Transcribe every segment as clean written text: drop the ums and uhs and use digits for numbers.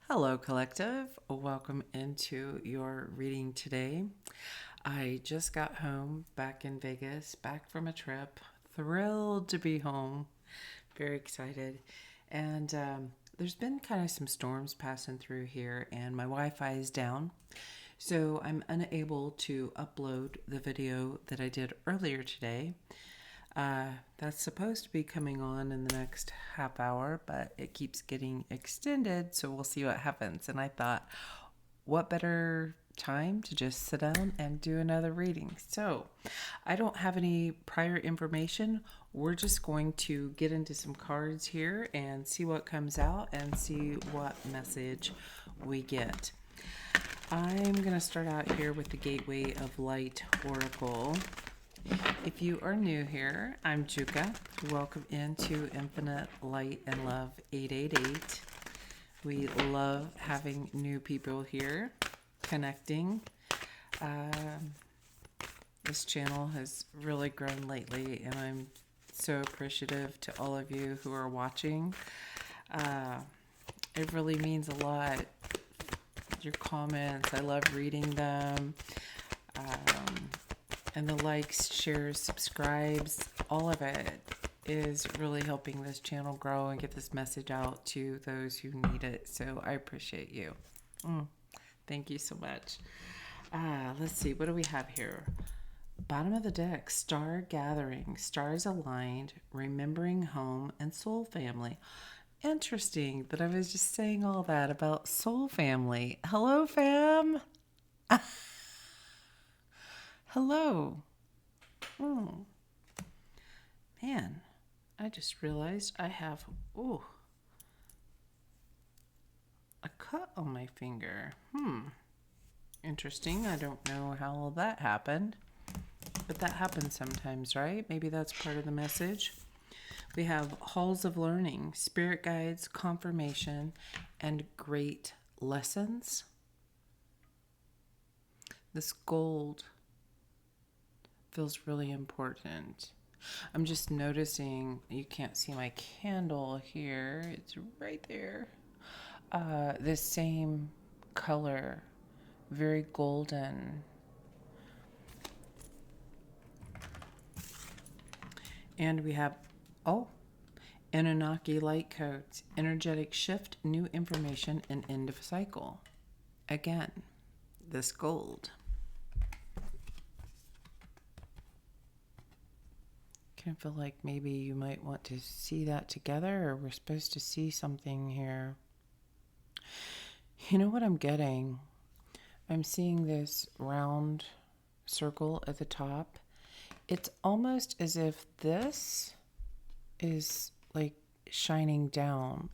Hello, Collective. Welcome into your reading today. I just got home back in Vegas, back from a trip. Thrilled to be home. Very excited. And there's been kind of some storms passing through here, and my Wi Fi is down. So I'm unable to upload the video that I did earlier today. That's supposed to be coming on in the next half hour, but it keeps getting extended, so we'll see what happens. And I thought, what better time to just sit down and do another reading? So I don't have any prior information. We're just going to get into some cards here and see what comes out and see what message we get. I'm going to start out here with the Gateway of Light Oracle. If you are new here, I'm Juka. Welcome into Infinite Light and Love 888. We love having new people here, connecting. This channel has really grown lately, and I'm so appreciative to all of you who are watching. It really means a lot. Your comments, I love reading them. And the likes, shares, subscribes, all of it is really helping this channel grow and get this message out to those who need it. So I appreciate you. Thank you so much. Let's see, what do we have here? Bottom of the deck, Star Gathering, Stars Aligned, Remembering Home, and Soul Family. Interesting that I was just saying all that about Soul Family. Hello, fam. Hello. Man, I just realized I have, a cut on my finger. Interesting. I don't know how all that happened, but that happens sometimes, right? Maybe that's part of the message. We have Halls of Learning, Spirit Guides, Confirmation, and Great Lessons. This gold feels really important. I'm just noticing, you can't see my candle here. It's right there. This same color, very golden. And we have, Anunnaki light codes, energetic shift, new information, and end of cycle. Again, this gold. I feel like maybe you might want to see that together, or we're supposed to see something here. You know what I'm getting? I'm seeing this round circle at the top. It's almost as if this is like shining down.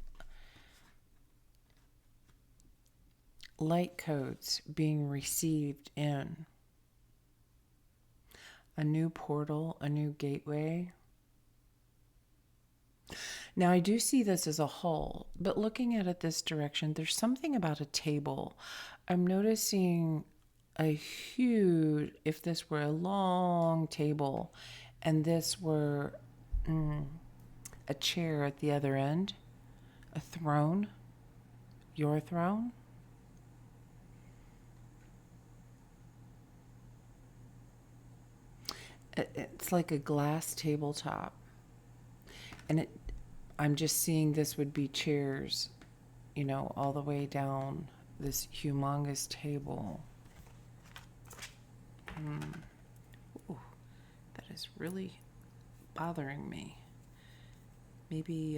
Light codes being received in. A new portal, a new gateway. Now, I do see this as a hall, but looking at it this direction, there's something about a table. I'm noticing a huge, if this were a long table and this were a chair at the other end, a throne, your throne. It's like a glass tabletop, and I'm just seeing this would be chairs, all the way down this humongous table. Ooh, that is really bothering me. Maybe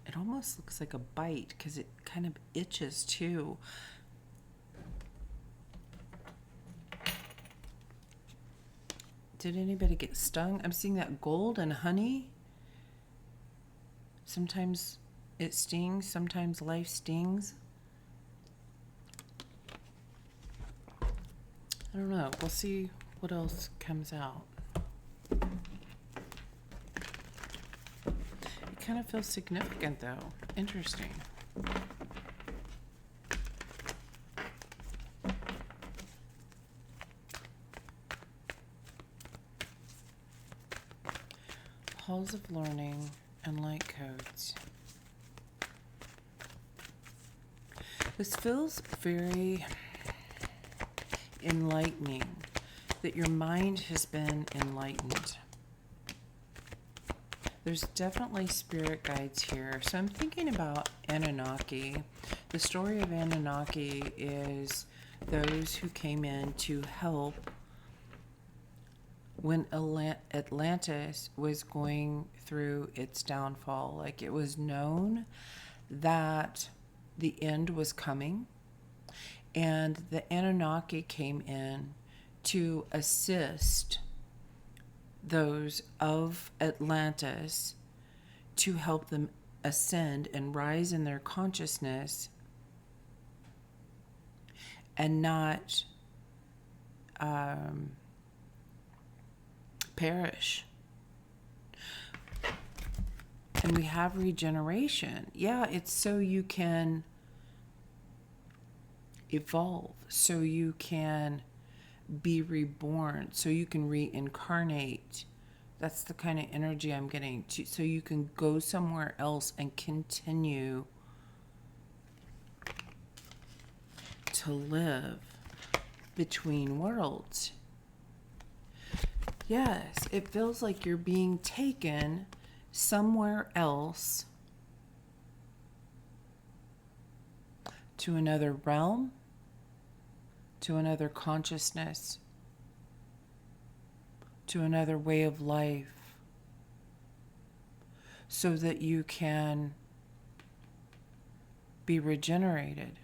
it almost looks like a bite because it kind of itches too. Did anybody get stung? I'm seeing that gold and honey. Sometimes it stings, sometimes life stings. I don't know. We'll see what else comes out. It kind of feels significant, though. Interesting. Halls of Learning and Light Codes. This feels very enlightening, that your mind has been enlightened. There's definitely spirit guides here. So I'm thinking about Anunnaki. The story of Anunnaki is those who came in to help when Atlantis was going through its downfall. Like, it was known that the end was coming, and the Anunnaki came in to assist those of Atlantis to help them ascend and rise in their consciousness and not perish. And we have regeneration. Yeah, it's so you can evolve, so you can be reborn, so you can reincarnate. That's the kind of energy I'm getting to, so you can go somewhere else and continue to live between worlds. Yes, it feels like you're being taken somewhere else, to another realm, to another consciousness, to another way of life, so that you can be regenerated.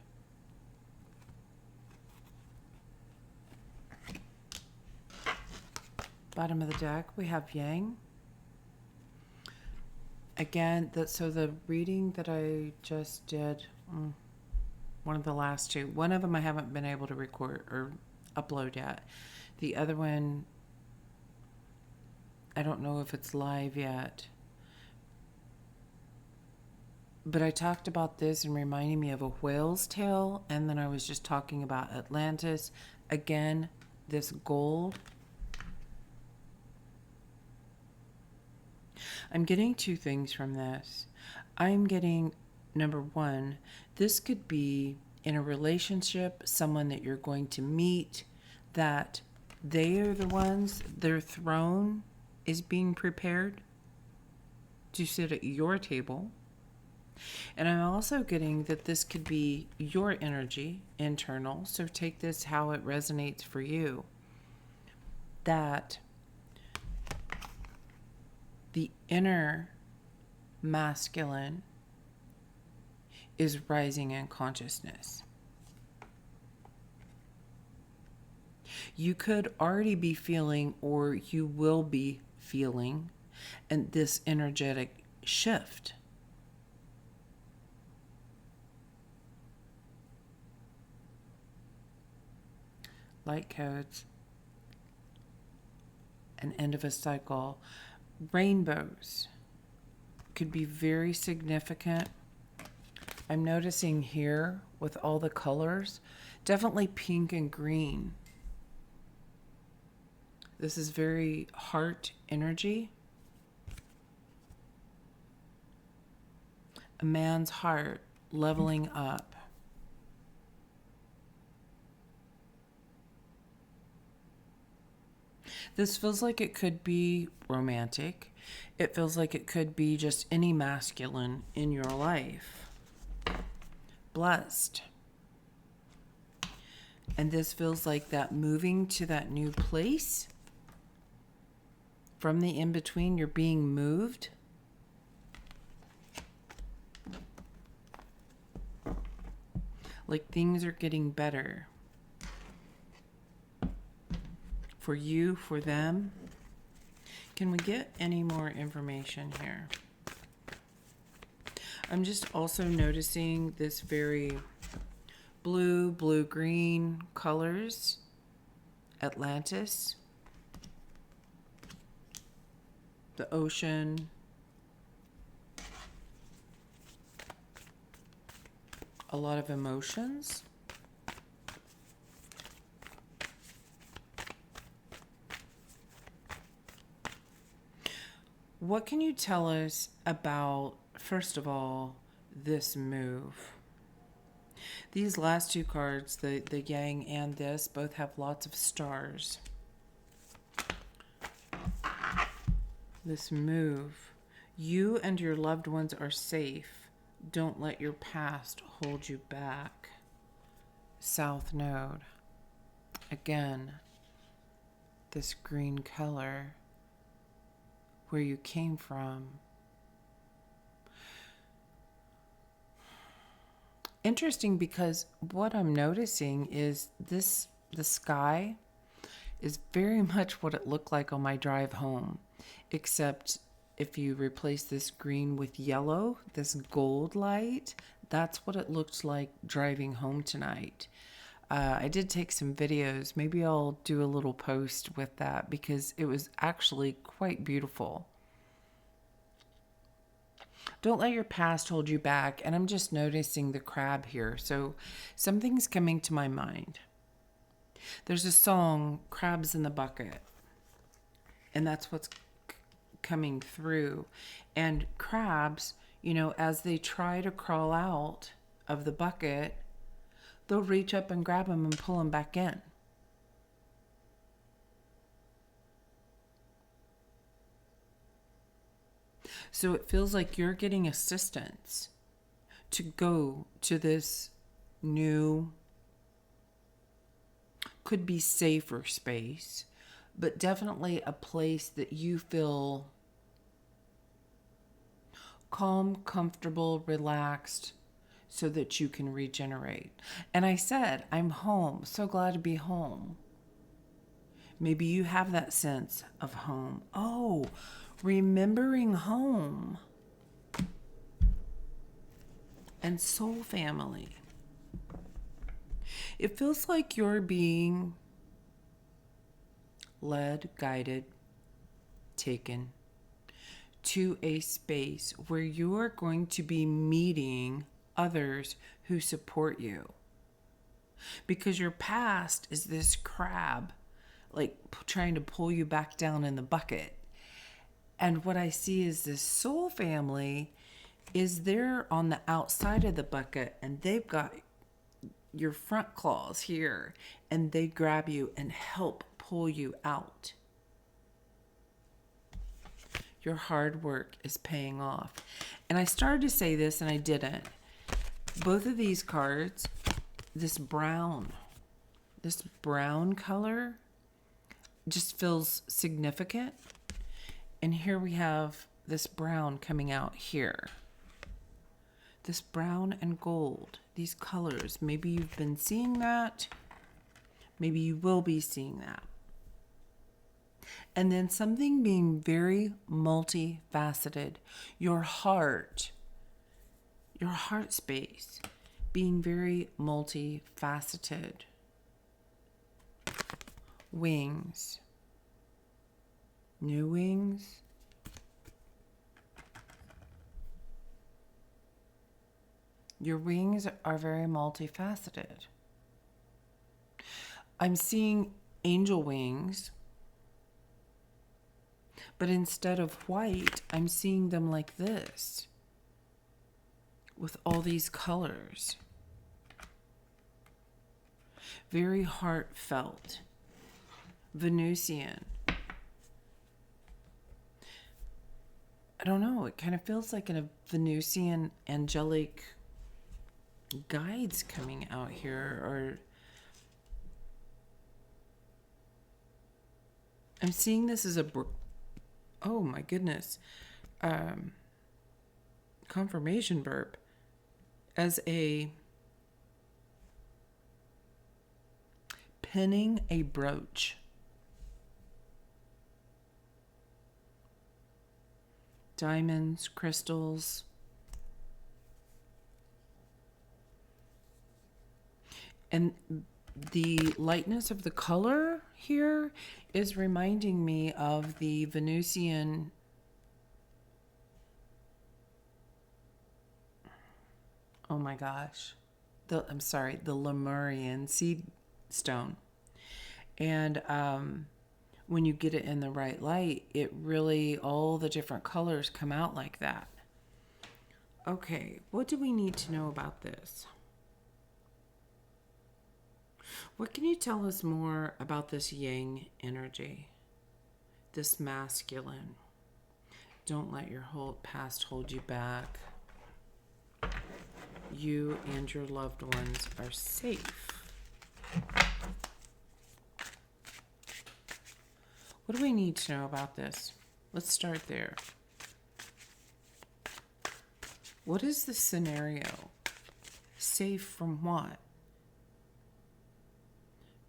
Bottom of the deck, we have Yang. Again, so the reading that I just did, one of the last two, one of them I haven't been able to record or upload yet. The other one, I don't know if it's live yet. But I talked about this and reminding me of a whale's tail, and then I was just talking about Atlantis. Again, this gold. I'm getting two things from this. I'm getting, number one, this could be in a relationship, someone that you're going to meet, that they are the ones, their throne is being prepared to sit at your table. And I'm also getting that this could be your energy, internal, so take this how it resonates for you. That the inner masculine is rising in consciousness. You could already be feeling, or you will be feeling, and this energetic shift. Light codes, an end of a cycle. Rainbows could be very significant. I'm noticing here with all the colors, definitely pink and green. This is very heart energy. A man's heart leveling up. This feels like it could be romantic. It feels like it could be just any masculine in your life. Blessed. And this feels like that moving to that new place. From the in-between, you're being moved. Like things are getting better. For you, for them. Can we get any more information here? I'm just also noticing this very blue, blue-green colors. Atlantis. The ocean. A lot of emotions. What can you tell us about, first of all, this move? These last two cards, the Yang and this, both have lots of stars. This move. You and your loved ones are safe. Don't let your past hold you back. South Node. Again, this green color. Where you came from. Interesting, because what I'm noticing is the sky is very much what it looked like on my drive home, except if you replace this green with yellow, this gold light, that's what it looked like driving home tonight. I did take some videos. Maybe I'll do a little post with that because it was actually quite beautiful. Don't let your past hold you back. And I'm just noticing the crab here. So something's coming to my mind. There's a song, Crabs in the Bucket. And that's what's coming through. And crabs, as they try to crawl out of the bucket, they'll reach up and grab them and pull them back in. So it feels like you're getting assistance to go to this new, could be safer space, but definitely a place that you feel calm, comfortable, relaxed, so that you can regenerate. And I said, I'm home. So glad to be home. Maybe you have that sense of home. Oh, remembering home and soul family. It feels like you're being led, guided, taken to a space where you are going to be meeting others who support you. Because your past is this crab, like trying to pull you back down in the bucket. And what I see is this soul family is there on the outside of the bucket, and they've got your front claws here, and they grab you and help pull you out. Your hard work is paying off. And I started to say this and I didn't. Both of these cards, this brown color just feels significant. And here we have this brown coming out here. This brown and gold, these colors. Maybe you've been seeing that. Maybe you will be seeing that. And then something being very multifaceted. Your heart space being very multifaceted. Wings. New wings. Your wings are very multifaceted. I'm seeing angel wings, but instead of white, I'm seeing them like this, with all these colors. Very heartfelt. Venusian. I don't know, it kind of feels like a Venusian angelic guides coming out here, or I'm seeing this as oh my goodness, confirmation verb, as a pinning a brooch. Diamonds, crystals. And the lightness of the color here is reminding me of the Venusian oh my gosh. The Lemurian seed stone. And when you get it in the right light, it really, all the different colors come out like that. Okay, what do we need to know about this? What can you tell us more about this yang energy, this masculine? Don't let your whole past hold you back. You and your loved ones are safe. What do we need to know about this? Let's start there. What is the scenario? Safe from what?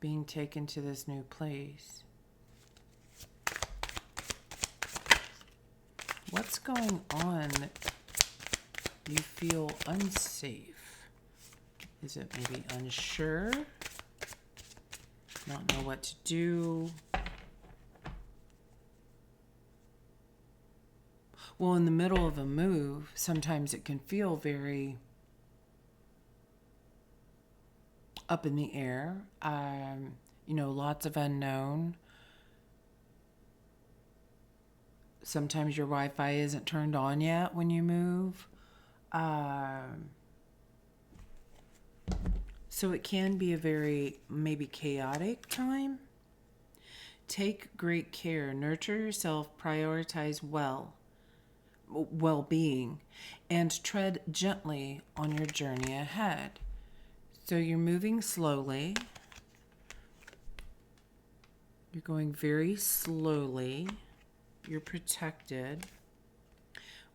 Being taken to this new place. What's going on that you feel unsafe? Is it maybe unsure? Not know what to do? Well, in the middle of a move, sometimes it can feel very up in the air. Lots of unknown. Sometimes your Wi-Fi isn't turned on yet when you move. So it can be a very maybe chaotic time. Take great care. Nurture yourself. Prioritize well-being, and tread gently on your journey ahead. So you're moving slowly. You're going very slowly. You're protected.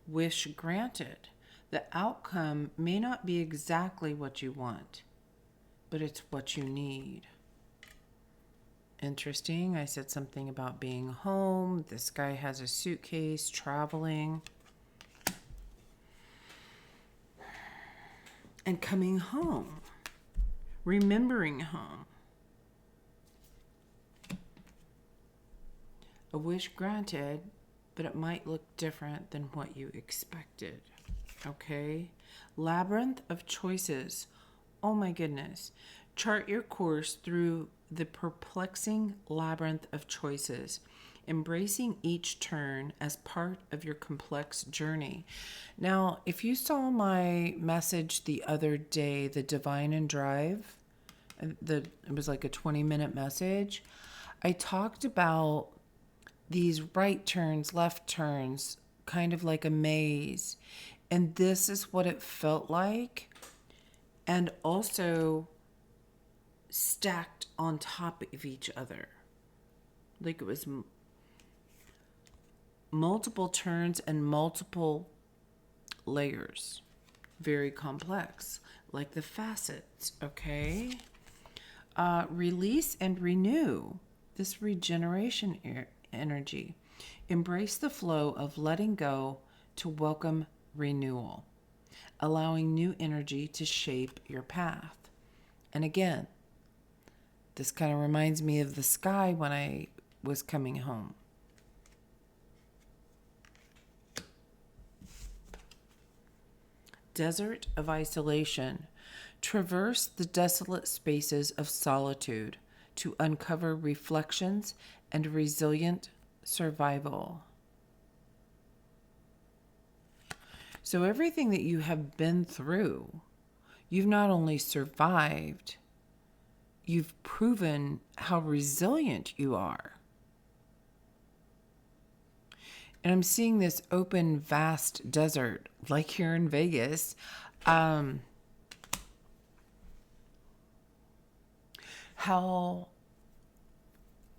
Wish granted. The outcome may not be exactly what you want, but it's what you need. Interesting. I said something about being home. This guy has a suitcase, traveling. And coming home, remembering home. A wish granted, but it might look different than what you expected. Okay? Labyrinth of choices. Oh my goodness. Chart your course through the perplexing labyrinth of choices, embracing each turn as part of your complex journey. Now, if you saw my message the other day, the Divine and Drive, it was like a 20-minute message. I talked about these right turns, left turns, kind of like a maze. And this is what it felt like. And also stacked on top of each other. Like it was multiple turns and multiple layers. Very complex, like the facets, okay? Release and renew, this regeneration energy. Embrace the flow of letting go to welcome renewal, allowing new energy to shape your path. And again, this kind of reminds me of the sky when I was coming home. Desert of isolation. Traverse the desolate spaces of solitude to uncover reflections and resilient survival. So everything that you have been through, you've not only survived, you've proven how resilient you are. And I'm seeing this open, vast desert, like here in Vegas. How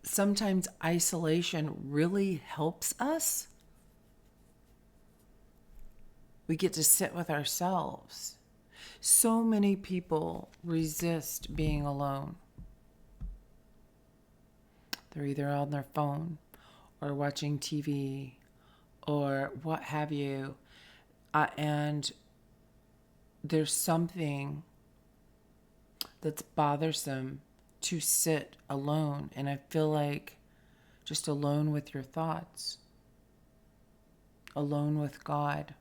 sometimes isolation really helps us. We get to sit with ourselves. So many people resist being alone. They're either on their phone or watching TV or what have you. And there's something that's bothersome to sit alone. And I feel like just alone with your thoughts, alone with God,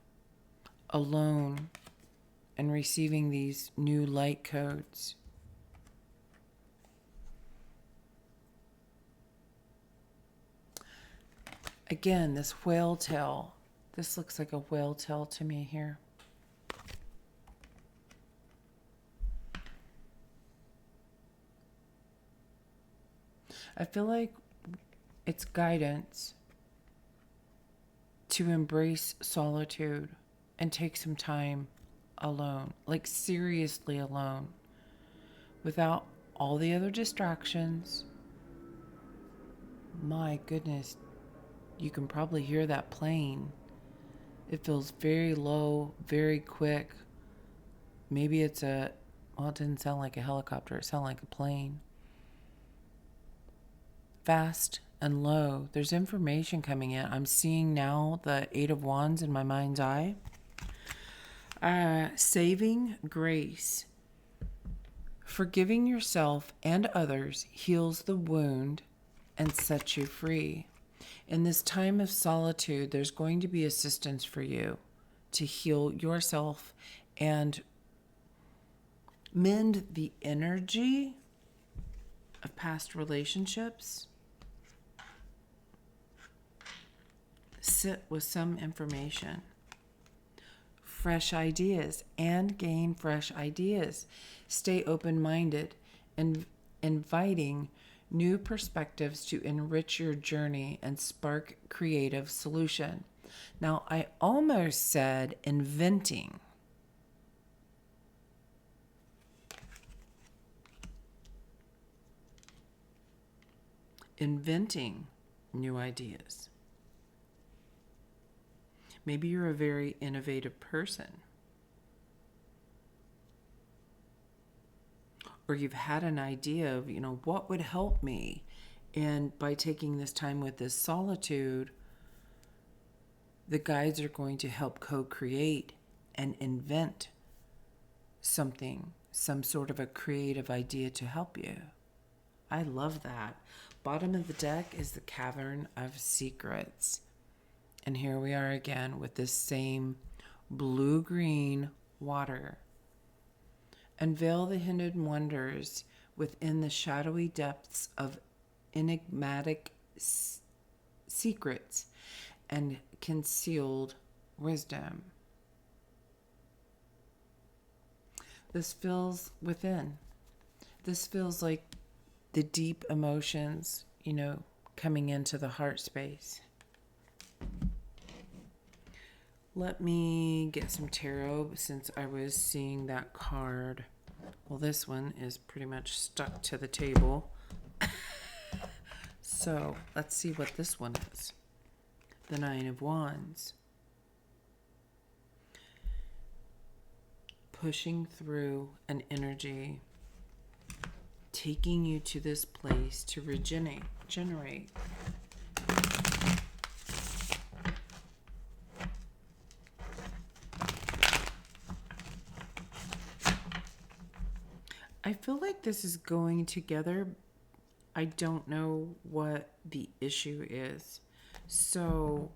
alone and receiving these new light codes. Again, this whale tail. This looks like a whale tail to me here. I feel like it's guidance to embrace solitude and take some time alone, like seriously alone, without all the other distractions. My goodness, you can probably hear that plane. It feels very low, very quick. Maybe it's it didn't sound like a helicopter, it sounded like a plane. Fast and low. There's information coming in. I'm seeing now the Eight of Wands in my mind's eye. Saving grace. Forgiving yourself and others heals the wound and sets you free. In this time of solitude, there's going to be assistance for you to heal yourself and mend the energy of past relationships. Sit with some information. Fresh ideas and gain fresh ideas. Stay open-minded and inviting new perspectives to enrich your journey and spark creative solution. Now, I almost said inventing. Inventing new ideas. Maybe you're a very innovative person. Or you've had an idea of, what would help me? And by taking this time with this solitude, the guides are going to help co-create and invent something, some sort of a creative idea to help you. I love that. Bottom of the deck is the Cavern of Secrets. And here we are again with this same blue-green water. Unveil the hidden wonders within the shadowy depths of enigmatic secrets and concealed wisdom. This feels within. This feels like the deep emotions, coming into the heart space. Let me get some tarot since I was seeing that card. Well, this one is pretty much stuck to the table. So let's see what this one is. The Nine of Wands. Pushing through an energy, taking you to this place to regenerate. I feel like this is going together. I don't know what the issue is. So,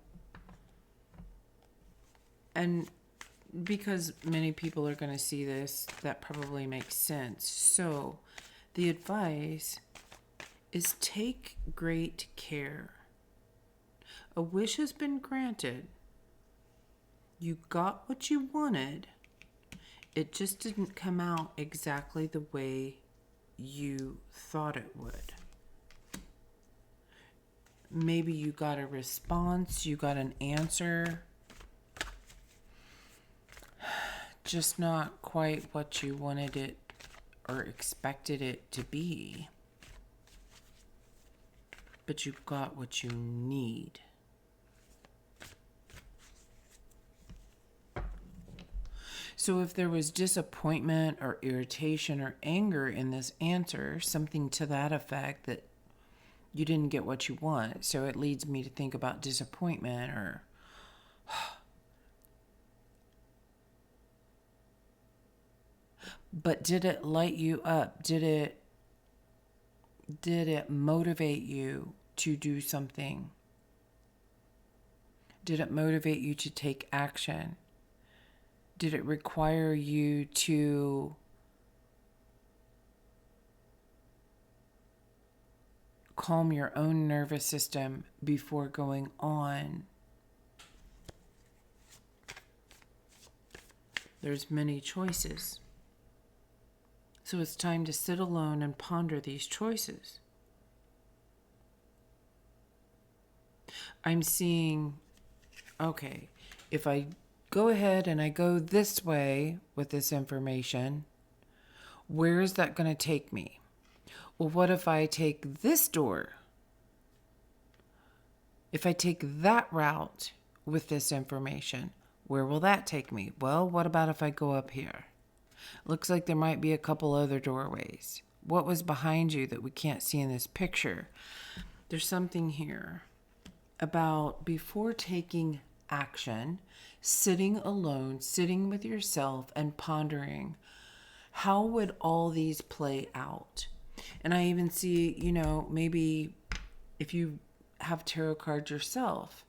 and because many people are going to see this, that probably makes sense. So, the advice is take great care. A wish has been granted. You got what you wanted. It just didn't come out exactly the way you thought it would. Maybe you got a response, you got an answer, just not quite what you wanted it or expected it to be. But you got what you need. So if there was disappointment or irritation or anger in this answer, something to that effect that you didn't get what you want. So it leads me to think about disappointment or but did it light you up? Did it motivate you to do something? Did it motivate you to take action? Did it require you to calm your own nervous system before going on? There's many choices. So it's time to sit alone and ponder these choices. I'm seeing, okay, if I go ahead and I go this way with this information, where is that going to take me? Well, what if I take this door? If I take that route with this information, where will that take me? Well, what about if I go up here? Looks like there might be a couple other doorways. What was behind you that we can't see in this picture? There's something here about before taking action, sitting alone, sitting with yourself and pondering, how would all these play out? And I even see, maybe if you have tarot cards yourself,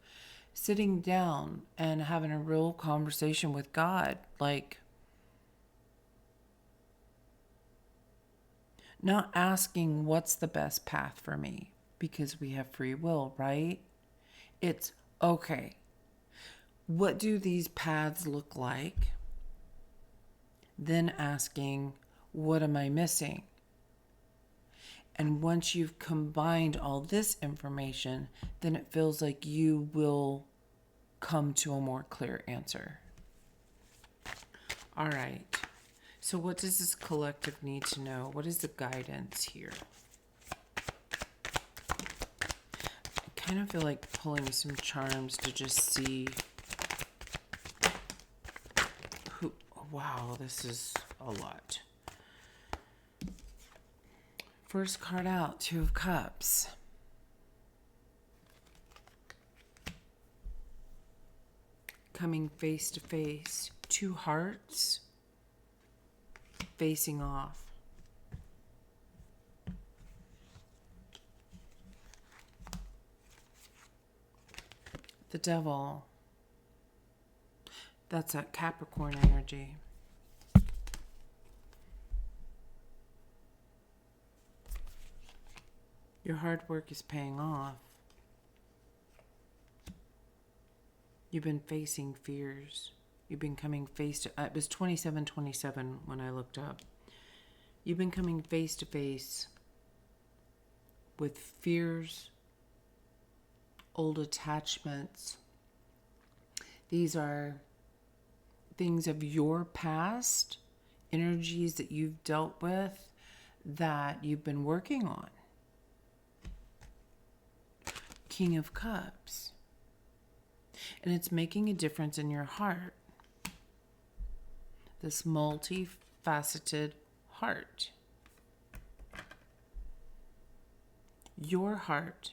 sitting down and having a real conversation with God, like not asking what's the best path for me, because we have free will, right? It's okay. What do these paths look like? Then asking, what am I missing? And once you've combined all this information, then it feels like you will come to a more clear answer. All right. So what does this collective need to know? What is the guidance here? I kind of feel like pulling some charms to just see who... Wow, this is a lot. First card out, Two of Cups. Coming face to face. Two hearts facing off. The Devil. That's that Capricorn energy. Your hard work is paying off. You've been facing fears. You've been coming face to... It was 2727 when I looked up. You've been coming face to face with fears, old attachments. These are things of your past, energies that you've dealt with that you've been working on. King of Cups. And it's making a difference in your heart. This multifaceted heart. Your heart.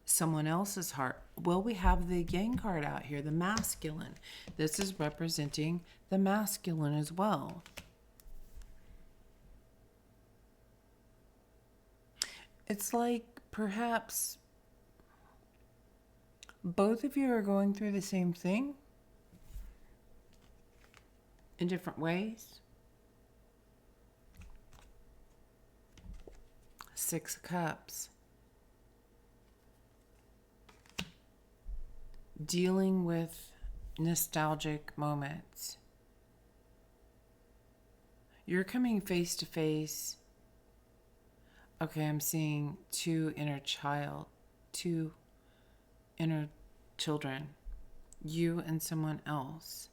Someone else's heart. Well, we have the Yang card out here, the masculine. This is representing the masculine as well. It's like perhaps both of you are going through the same thing in different ways. Six of Cups. Dealing with nostalgic moments. You're coming face to face. Okay, I'm seeing two inner children, you and someone else.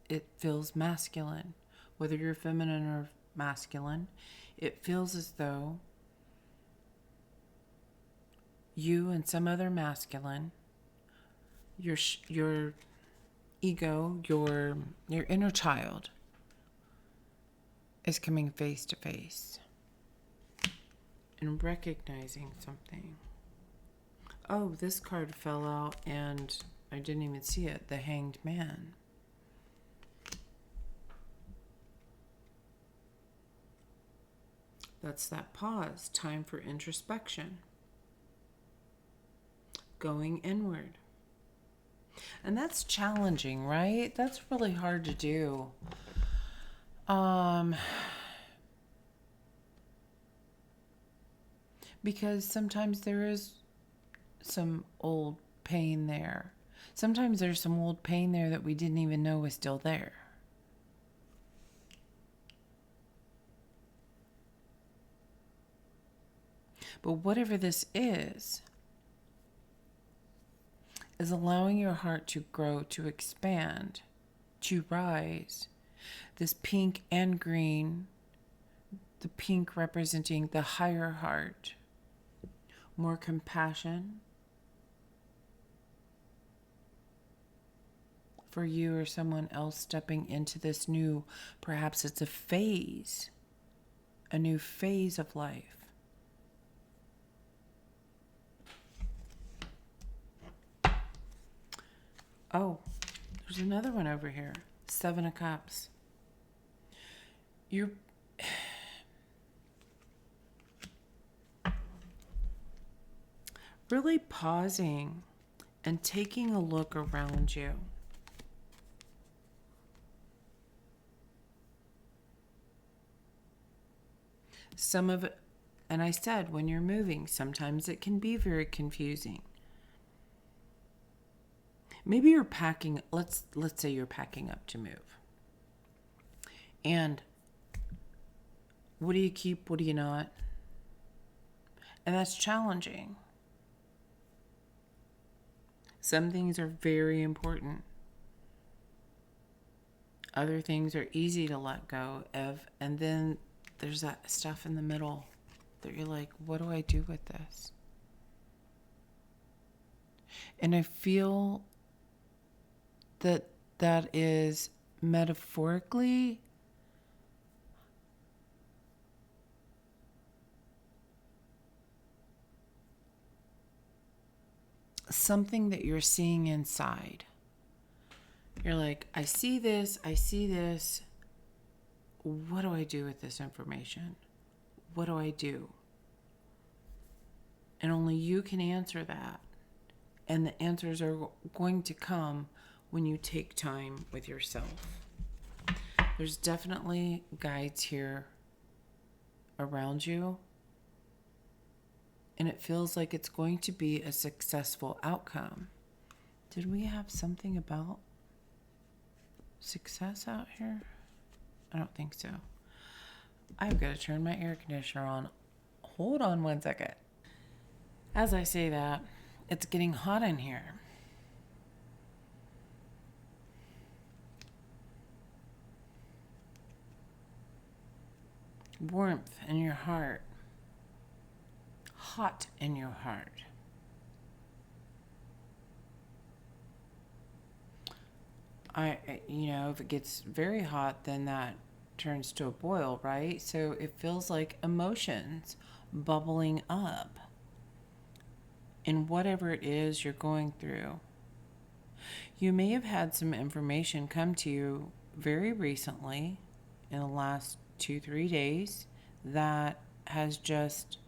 It feels masculine, whether you're feminine or masculine. It feels as though you and some other masculine, your ego, your inner child is coming face to face and recognizing something. Oh, this card fell out and I didn't even see it. The Hanged Man. That's that pause. Time for introspection. Going inward. And that's challenging, right? That's really hard to do. Because sometimes there is some old pain there. Sometimes there's some old pain there that we didn't even know was still there. But whatever this is, is allowing your heart to grow, to expand, to rise. This pink and green, the pink representing the higher heart, more compassion for you or someone else stepping into this new, perhaps it's a new phase of life. Oh, there's another one over here. 7 of Cups. You're really pausing and taking a look around you. Some of it, and I said, when you're moving, sometimes it can be very confusing. Maybe you're packing, let's say you're packing up to move. And what do you keep, what do you not? And that's challenging. Some things are very important. Other things are easy to let go of. And then there's that stuff in the middle that you're like, what do I do with this? And I feel that is metaphorically something that you're seeing inside. You're like, I see this. What do I do with this information? What do I do? And only you can answer that. And the answers are going to come when you take time with yourself. There's definitely guides here around you. And it feels like it's going to be a successful outcome. Did we have something about success out here? I don't think so. I've got to turn my air conditioner on. Hold on 1 second. As I say that, it's getting hot in here. Warmth in your heart. Hot in your heart. If it gets very hot, then that turns to a boil, right? So it feels like emotions bubbling up in whatever it is you're going through. You may have had some information come to you very recently in the last 2-3 days that has just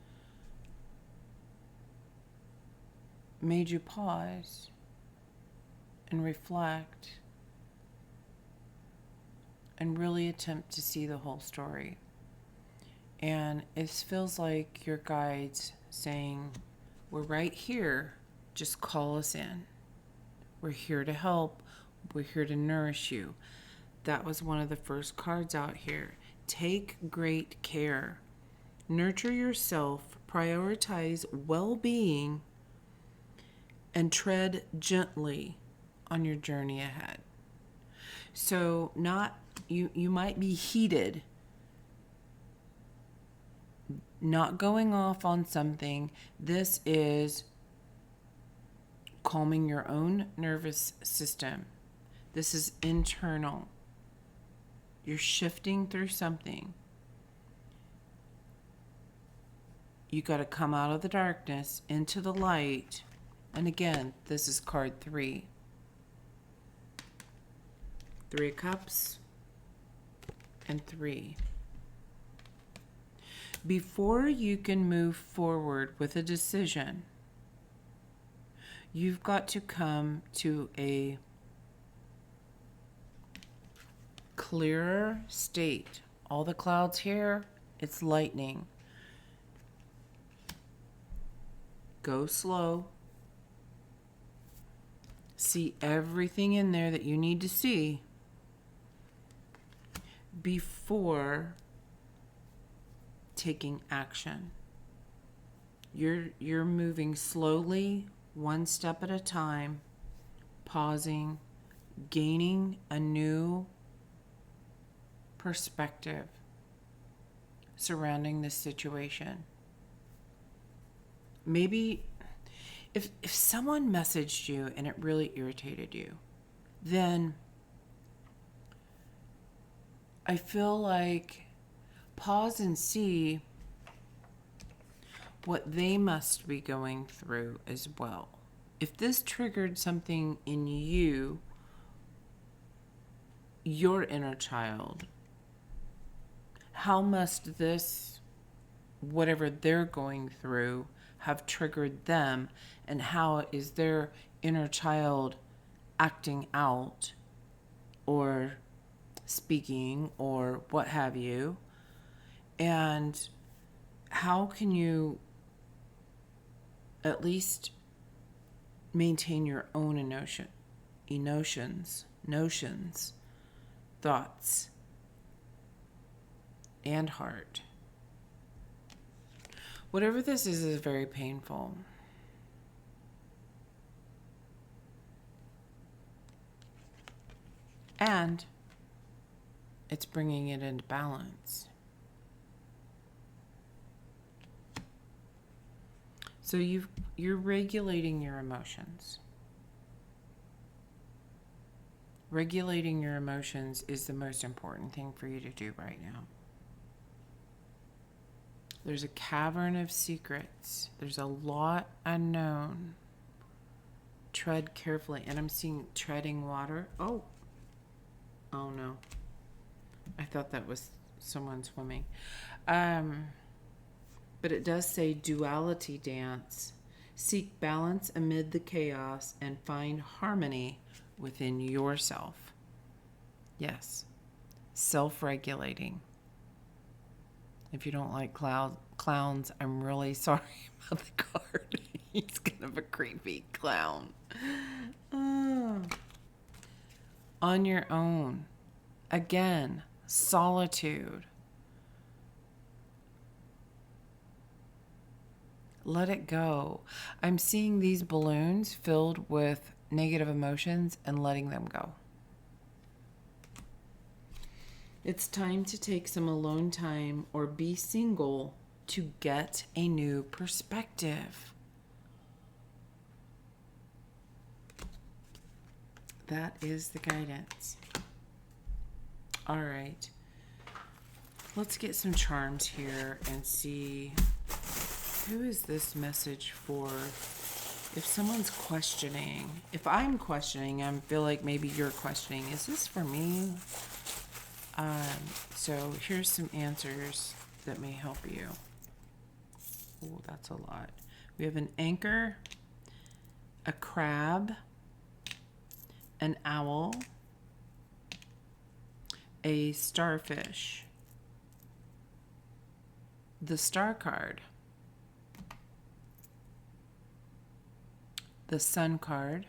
made you pause and reflect and really attempt to see the whole story. And it feels like your guides saying, we're right here, just call us in. We're here to help. We're here to nourish you. That was one of the first cards out here. Take great care. Nurture yourself, prioritize well-being, and tread gently on your journey ahead. So you might be heated, not going off on something. This is calming your own nervous system. This is internal. You're shifting through something. You got to come out of the darkness into the light. And again, this is card 3. 3 of Cups and 3. Before you can move forward with a decision, you've got to come to a clearer state. All the clouds here, it's lightning. Go slow. See everything in there that you need to see before taking action. You're moving slowly, one step at a time, pausing, gaining a new perspective surrounding this situation. Maybe if someone messaged you and it really irritated you, then I feel like pause and see what they must be going through as well. If this triggered something in you, your inner child, how must this, whatever they're going through, have triggered them, and how is their inner child acting out or speaking or what have you? And how can you at least maintain your own notions, thoughts, and heart? Whatever this is very painful. And it's bringing it into balance. So you're regulating your emotions. Regulating your emotions is the most important thing for you to do right now. There's a cavern of secrets. There's a lot unknown. Tread carefully. And I'm seeing treading water. Oh no. I thought that was someone swimming. But it does say duality dance. Seek balance amid the chaos and find harmony within yourself. Yes. Self-regulating. If you don't like clowns, I'm really sorry about the card. He's kind of a creepy clown. On your own. Again, solitude. Let it go. I'm seeing these balloons filled with negative emotions and letting them go. It's time to take some alone time or be single to get a new perspective. That is the guidance. All right. Let's get some charms here and see who is this message for. If someone's questioning, if I'm questioning, I feel like maybe you're questioning, is this for me? So here's some answers that may help you. Oh, that's a lot. We have an anchor, a crab, an owl, a starfish, the star card, the sun card,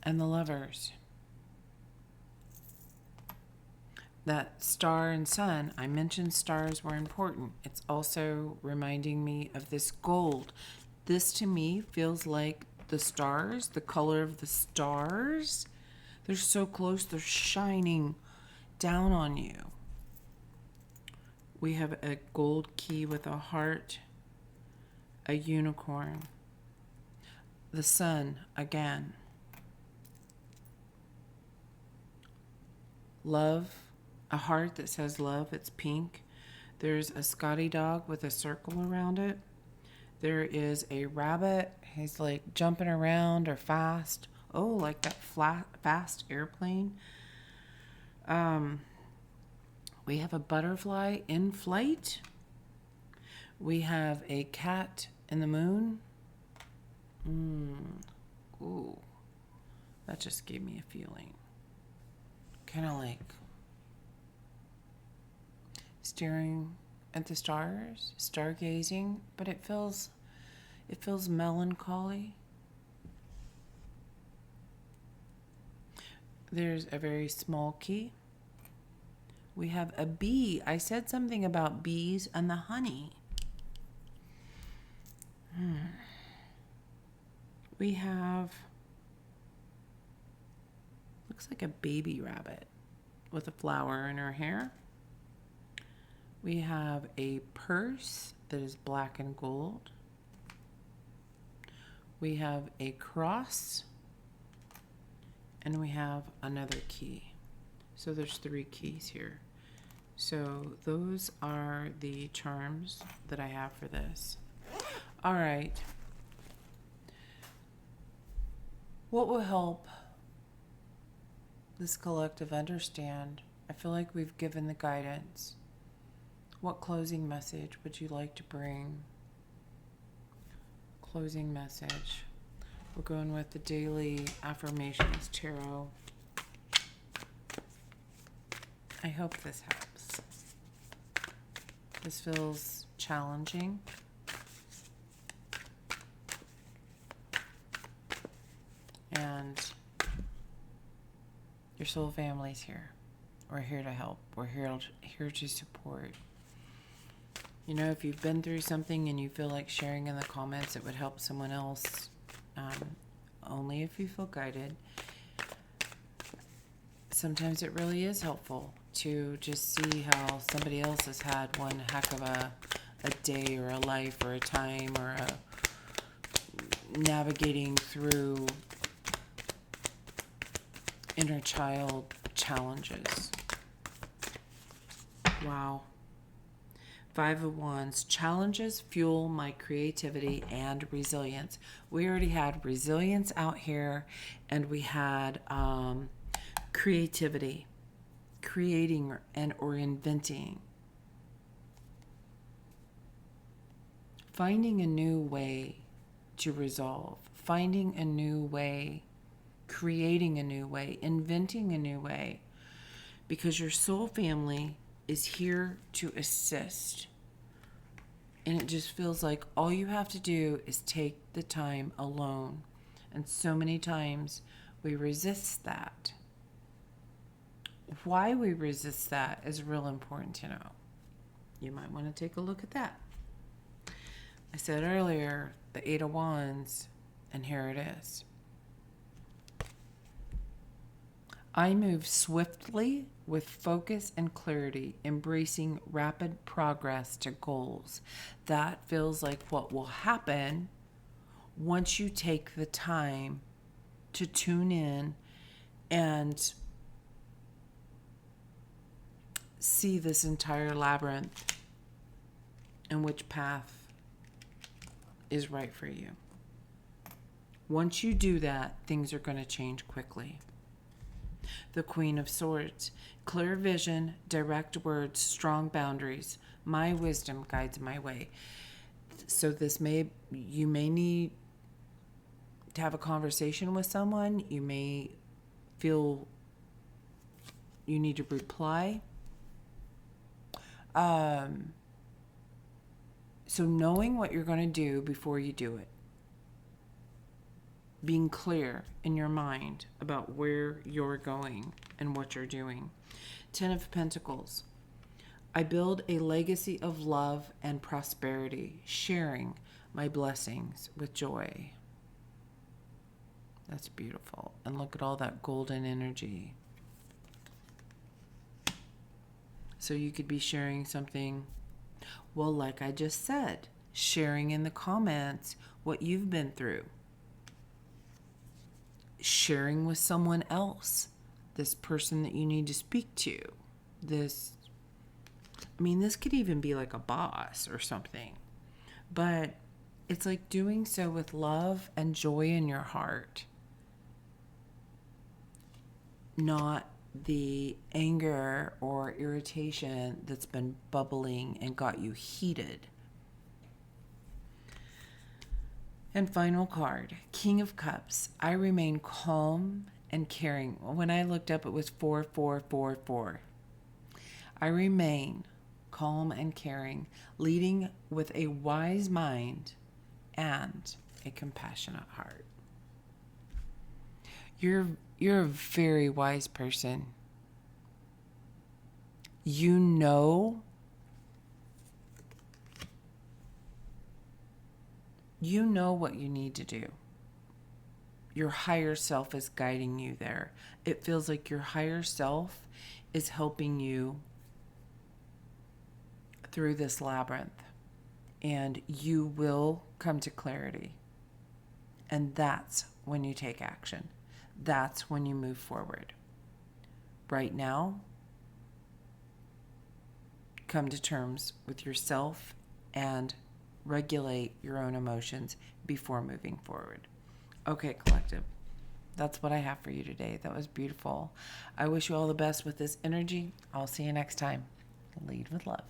and the lovers. That star and sun, I mentioned stars were important. It's also reminding me of this gold. This to me feels like the stars, the color of the stars. They're so close, they're shining down on you. We have a gold key with a heart, a unicorn, the sun again. Love, a heart that says love, it's pink. There's a Scotty dog with a circle around it. There is a rabbit, he's like jumping around or fast. Oh, like that fast airplane. We have a butterfly in flight. We have a cat in the moon. Ooh, that just gave me a feeling. Kind of like staring at the stars, stargazing, but it feels melancholy. There's a very small key. We have a bee. I said something about bees and the honey. We have, looks like a baby rabbit with a flower in her hair. We have a purse that is black and gold. We have a cross, and we have another key. So there's 3 keys here. So those are the charms that I have for this. All right. What will help this collective understand? I feel like we've given the guidance. What closing message would you like to bring? Closing message. We're going with the Daily Affirmations Tarot. I hope this helps. This feels challenging. And your soul family's here. We're here to help. We're here to support. You know, if you've been through something and you feel like sharing in the comments, it would help someone else. Only if you feel guided. Sometimes it really is helpful to just see how somebody else has had one heck of a day or a life or a time or navigating through inner child challenges. Wow. 5 of Wands. Challenges fuel my creativity and resilience. We already had resilience out here, and we had creativity, creating or inventing. Finding a new way to resolve. Finding a new way. Creating a new way. Inventing a new way. Because your soul family is here to assist. And it just feels like all you have to do is take the time alone. And so many times we resist that. Why we resist that is real important to know. You might want to take a look at that. I said earlier, the 8 of Wands, and here it is. I move swiftly with focus and clarity, embracing rapid progress to goals. That feels like what will happen once you take the time to tune in and see this entire labyrinth and which path is right for you. Once you do that, things are going to change quickly. The Queen of Swords. Clear vision, direct words, strong boundaries. My wisdom guides my way. So you may need to have a conversation with someone. You may feel you need to reply. So knowing what you're going to do before you do it. Being clear in your mind about where you're going and what you're doing. 10 of Pentacles. I build a legacy of love and prosperity, sharing my blessings with joy. That's beautiful. And look at all that golden energy. So you could be sharing something, well, like I just said, sharing in the comments what you've been through. Sharing with someone else, this person that you need to speak to, this could even be like a boss or something, but it's like doing so with love and joy in your heart, not the anger or irritation that's been bubbling and got you heated. And final card, King of Cups. I remain calm and caring. When I looked up, it was 4444. I remain calm and caring, leading with a wise mind and a compassionate heart. You're a very wise person. You know what you need to do. your higher self is guiding you there. It feels like your higher self is helping you through this labyrinth, and you will come to clarity. And that's when you take action. That's when you move forward. Right now, come to terms with yourself and regulate your own emotions before moving forward. Okay, collective. That's what I have for you today. That was beautiful. I wish you all the best with this energy. I'll see you next time. Lead with love.